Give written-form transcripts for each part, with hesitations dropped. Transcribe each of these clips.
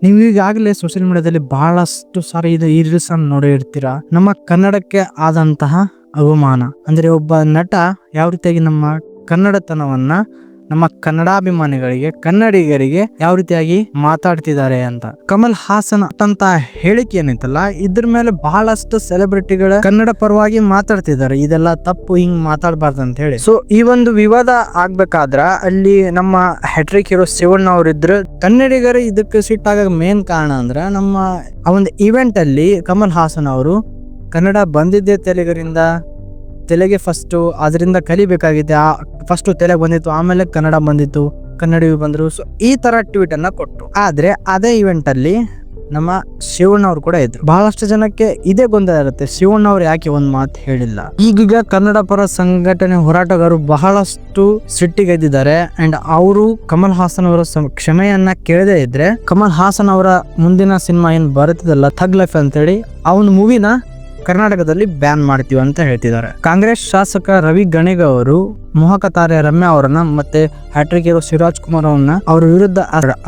ನೀವು ಈಗಾಗಲೇ ಸೋಷಿಯಲ್ ಮೀಡಿಯಾದಲ್ಲಿ ಬಹಳಷ್ಟು ಸಾರಿ ಈ ರೀಲ್ಸ್ ಅನ್ನು ನೋಡಿರ್ತೀರಾ. ನಮ್ಮ ಕನ್ನಡಕ್ಕೆ ಆದಂತಹ ಅವಮಾನ ಅಂದ್ರೆ ಒಬ್ಬ ನಟ ಯಾವ ರೀತಿಯಾಗಿ ನಮ್ಮ ಕನ್ನಡತನವನ್ನ ನಮ್ಮ ಕನ್ನಡಾಭಿಮಾನಿಗಳಿಗೆ ಕನ್ನಡಿಗರಿಗೆ ಯಾವ ರೀತಿಯಾಗಿ ಮಾತಾಡ್ತಿದ್ದಾರೆ ಅಂತ. ಕಮಲ್ ಹಾಸನ್ ಅಂತ ಹೇಳಿಕೆ ಏನೈತಲ್ಲ, ಇದ್ರ ಮೇಲೆ ಬಹಳಷ್ಟು ಸೆಲೆಬ್ರಿಟಿಗಳ ಕನ್ನಡ ಪರವಾಗಿ ಮಾತಾಡ್ತಿದ್ದಾರೆ. ಇದೆಲ್ಲ ತಪ್ಪು, ಹಿಂಗ್ ಮಾತಾಡಬಾರ್ದು ಅಂತ ಹೇಳಿ. ಸೊ ಈ ಒಂದು ವಿವಾದ ಆಗ್ಬೇಕಾದ್ರ ಅಲ್ಲಿ ನಮ್ಮ ಹ್ಯಾಟ್ರಿಕ್ ಹೀರೋ ಶಿವಣ್ಣ ಅವರಿದ್ರು. ಕನ್ನಡಿಗರು ಇದಕ್ಕೆ ಸಿಟ್ಟಾಗ ಮೇನ್ ಕಾರಣ ಅಂದ್ರ ನಮ್ಮ ಆ ಒಂದು ಇವೆಂಟ್ ಅಲ್ಲಿ ಕಮಲ್ ಹಾಸನ್ ಅವರು ಕನ್ನಡ ಬಂದಿದ್ದೆ ತೆಲುಗಿಗೆ ಫಸ್ಟ್ ಅದರಿಂದ ಕಲಿಬೇಕಾಗಿದೆ. ಫಸ್ಟ್ ತೆಲುಗು ಬಂದಿತ್ತು, ಆಮೇಲೆ ಕನ್ನಡ ಬಂದಿತ್ತು, ಕನ್ನಡಿಗರು ಬಂದ್ರು. ಸೊ ಈ ತರ ಟ್ವೀಟ್ ಅನ್ನ ಕೊಟ್ಟು. ಆದ್ರೆ ಅದೇ ಇವೆಂಟ್ ಅಲ್ಲಿ ನಮ್ಮ ಶಿವಣ್ಣ ಅವ್ರು ಕೂಡ ಇದ್ರು. ಬಹಳಷ್ಟು ಜನಕ್ಕೆ ಇದೇ ಗೊಂದಲ ಇರುತ್ತೆ, ಶಿವಣ್ಣ ಅವ್ರು ಯಾಕೆ ಒಂದ್ ಮಾತು ಹೇಳಿಲ್ಲ. ಈಗೀಗ ಕನ್ನಡ ಪರ ಸಂಘಟನೆ ಹೋರಾಟಗಾರರು ಬಹಳಷ್ಟು ಸಿಟ್ಟಿಗೆದ್ದಿದ್ದಾರೆ. ಅಂಡ್ ಅವರು ಕಮಲ್ ಹಾಸನ್ ಅವರ ಕ್ಷಮೆಯನ್ನ ಕೇಳದೇ ಇದ್ರೆ ಕಮಲ್ ಹಾಸನ್ ಅವರ ಮುಂದಿನ ಸಿನಿಮಾ ಏನ್ ಬರುತ್ತದಲ್ಲ ಥಗ್ ಲೈಫ್ ಅಂತೇಳಿ ಆ ಒಂದು ಮೂವಿನ ಕರ್ನಾಟಕದಲ್ಲಿ ಬ್ಯಾನ್ ಮಾಡ್ತೀವಿ ಅಂತ ಹೇಳ್ತಿದ್ದಾರೆ. ಕಾಂಗ್ರೆಸ್ ಶಾಸಕ ರವಿ ಗಣಿಗ ಅವರು ಮೋಹಕ ತಾರೆ ರಮ್ಯಾ ಅವರನ್ನ ಮತ್ತೆ ಹ್ಯಾಟ್ರಿಕ್ ಹೀರೋ ಶಿವರಾಜ್ ಕುಮಾರ್ ಅವರನ್ನ ಅವರ ವಿರುದ್ಧ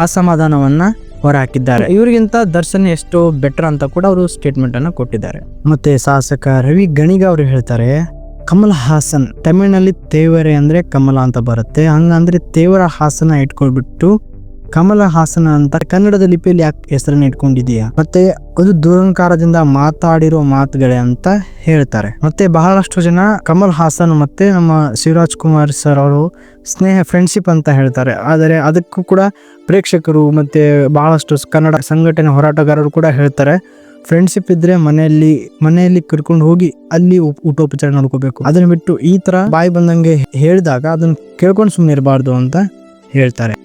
ಅಸಮಾಧಾನವನ್ನ ಹೊರಹಾಕಿದ್ದಾರೆ. ಇವರಿಗಿಂತ ದರ್ಶನ್ ಎಷ್ಟು ಬೆಟರ್ ಅಂತ ಕೂಡ ಅವರು ಸ್ಟೇಟ್ಮೆಂಟ್ ಅನ್ನ ಕೊಟ್ಟಿದ್ದಾರೆ. ಮತ್ತೆ ಶಾಸಕ ರವಿ ಗಣಿಗ ಅವರು ಹೇಳ್ತಾರೆ, ಕಮಲ್ ಹಾಸನ್ ತಮಿಳಿನಲ್ಲಿ ತೇವರೆ ಅಂದ್ರೆ ಕಮಲ ಅಂತ ಬರುತ್ತೆ, ಹಂಗಂದ್ರೆ ತೇವರ ಹಾಸನ ಇಟ್ಕೊಳ್ಬಿಟ್ಟು ಕಮಲ ಹಾಸನ ಅಂತ ಕನ್ನಡದ ಲಿಪಿಯಲ್ಲಿ ಯಾಕೆ ಹೆಸರನ್ನ ಇಟ್ಕೊಂಡಿದೀಯಾ, ಮತ್ತೆ ಅದು ದುರಂಕಾರದಿಂದ ಮಾತಾಡಿರೋ ಮಾತುಗಳೇ ಅಂತ ಹೇಳ್ತಾರೆ. ಮತ್ತೆ ಬಹಳಷ್ಟು ಜನ ಕಮಲ್ ಹಾಸನ್ ಮತ್ತೆ ನಮ್ಮ ಶಿವರಾಜ್ ಕುಮಾರ್ ಸರ್ ಅವರು ಫ್ರೆಂಡ್ಶಿಪ್ ಅಂತ ಹೇಳ್ತಾರೆ. ಆದರೆ ಅದಕ್ಕೂ ಕೂಡ ಪ್ರೇಕ್ಷಕರು ಮತ್ತೆ ಬಹಳಷ್ಟು ಕನ್ನಡ ಸಂಘಟನೆ ಹೋರಾಟಗಾರರು ಕೂಡ ಹೇಳ್ತಾರೆ, ಫ್ರೆಂಡ್ಶಿಪ್ ಇದ್ರೆ ಮನೆಯಲ್ಲಿ ಕರ್ಕೊಂಡು ಹೋಗಿ ಅಲ್ಲಿ ಊಟೋಪಚಾರ ನೋಡ್ಕೋಬೇಕು. ಅದನ್ನ ಬಿಟ್ಟು ಈ ತರ ಬಾಯಿ ಬಂದಂಗೆ ಹೇಳಿದಾಗ ಅದನ್ನ ಕೇಳ್ಕೊಂಡು ಸುಮ್ಮನೆ ಇರಬಾರ್ದು ಅಂತ ಹೇಳ್ತಾರೆ.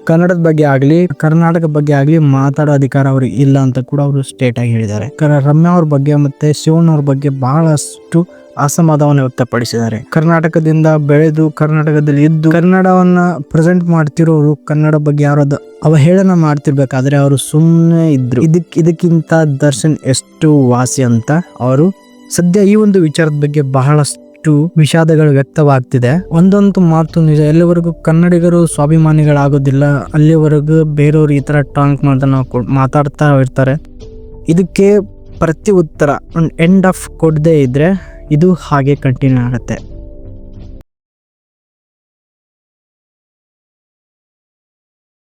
ಕನ್ನಡದ ಬಗ್ಗೆ ಆಗ್ಲಿ ಕರ್ನಾಟಕ ಬಗ್ಗೆ ಆಗ್ಲಿ ಮಾತಾಡೋ ಅಧಿಕಾರ ಅವ್ರಿಗೆ ಇಲ್ಲ ಅಂತ ಕೂಡ ಅವರು ಸ್ಟೇಟ್ ಆಗಿ ಹೇಳಿದ್ದಾರೆ. ರಮ್ಯಾ ಅವ್ರ ಬಗ್ಗೆ ಮತ್ತೆ ಶಿವಣ್ಣ ಅವ್ರ ಬಗ್ಗೆ ಬಹಳಷ್ಟು ಅಸಮಾಧಾನ ವ್ಯಕ್ತಪಡಿಸಿದ್ದಾರೆ. ಕರ್ನಾಟಕದಿಂದ ಬೆಳೆದು ಕರ್ನಾಟಕದಲ್ಲಿ ಇದ್ದು ಕನ್ನಡವನ್ನ ಪ್ರೆಸೆಂಟ್ ಮಾಡ್ತಿರೋರು ಕನ್ನಡ ಬಗ್ಗೆ ಯಾರಾದ್ರು ಅವಹೇಳನ ಮಾಡ್ತಿರ್ಬೇಕಾದ್ರೆ ಅವರು ಸುಮ್ಮನೆ ಇದ್ರು. ಇದಕ್ಕಿಂತ ದರ್ಶನ್ ಎಷ್ಟು ವಾಸಿ ಅಂತ ಅವರು ಸದ್ಯ ಈ ಒಂದು ವಿಚಾರದ ಬಗ್ಗೆ ಬಹಳಷ್ಟು ವಿಷಾದಗಳು ವ್ಯಕ್ತವಾಗ್ತಿದೆ. ಒಂದೊಂದು ಮಾತು ನಿಜ, ಎಲ್ಲಿವರೆಗೂ ಕನ್ನಡಿಗರು ಸ್ವಾಭಿಮಾನಿಗಳಾಗೋದಿಲ್ಲ ಅಲ್ಲಿವರೆಗೂ ಬೇರೆಯವರು ಈ ತರ ಟಾಂಕ್ ಮಾತಾಡ್ತಾ ಇರ್ತಾರೆ. ಇದಕ್ಕೆ ಪ್ರತಿ ಉತ್ತರ ಎಂಡ್ ಆಫ್ ಕೊಡದೇ ಇದ್ರೆ ಇದು ಹಾಗೆ ಕಂಟಿನ್ಯೂ ಆಗುತ್ತೆ.